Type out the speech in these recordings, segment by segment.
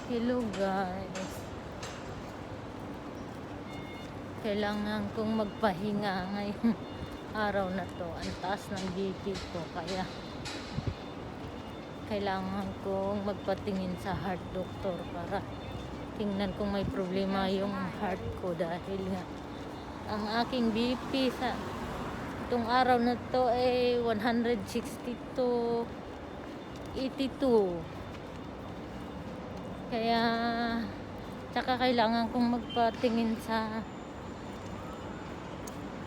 Hello guys. Kailangan kong magpahinga ngayong araw na to. Ang taas ng BP ko, kaya kailangan kong magpatingin sa heart doctor para tingnan kung may problema yung heart ko, dahil nga ang aking BP sa itong araw na to ay 162 82. Kaya tsaka kailangan kong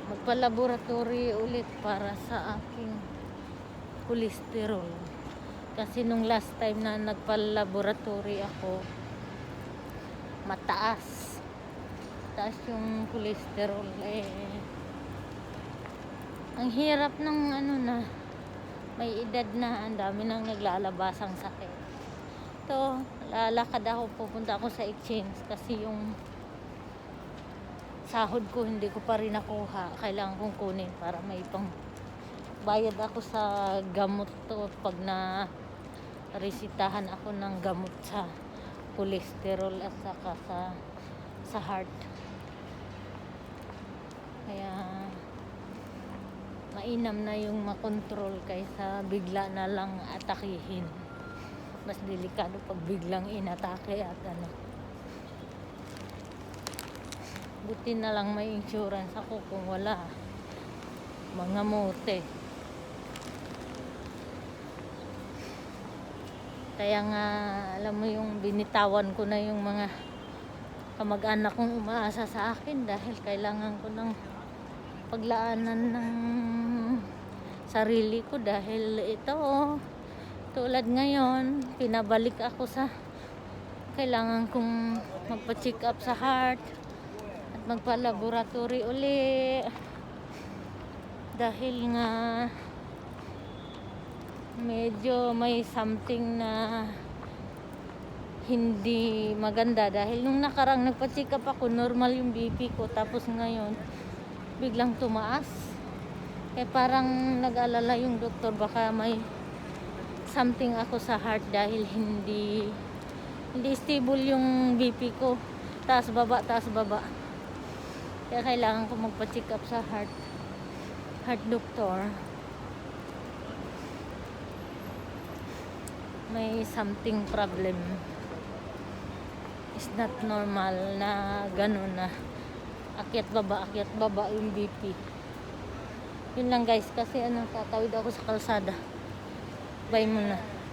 magpa-laboratory ulit para sa aking cholesterol. Kasi nung last time na nagpa-laboratory ako, mataas yung cholesterol. Ang hirap ng may edad na, ang dami nang naglalabasang sakit. To, lalakad ako, pupunta ako sa exchange kasi yung sahod ko hindi ko pa rin nakuha. Kailangan kong kunin para may pang bayad ako sa gamot to pag na resitahan ako ng gamot sa cholesterol at saka sa heart. Kaya mainam na yung makontrol kaysa bigla na lang atakihin. Mas delikado pag biglang inatake at buti na lang may insurance ako, kung wala mga mote. Kaya nga alam mo, yung binitawan ko na yung mga kamag-anak kong umaasa sa akin dahil kailangan ko ng paglaanan ng sarili ko, dahil ito tulad ngayon, pinabalik ako sa kailangan kong magpa-check up sa heart at magpa-laboratory uli, dahil nga medyo may something na hindi maganda. Dahil nung nakarang nagpa-check up ako, normal yung BP ko, tapos ngayon biglang tumaas. Kaya parang nag-alala yung doktor, baka may something ako sa heart dahil hindi stable yung BP ko, taas baba. Kaya kailangan ko magpa-check up sa heart doctor. May something problem, is not normal na ganun na akyat baba yung BP. Yun lang guys, kasi tatawid ako sa kalsada. Bye muna.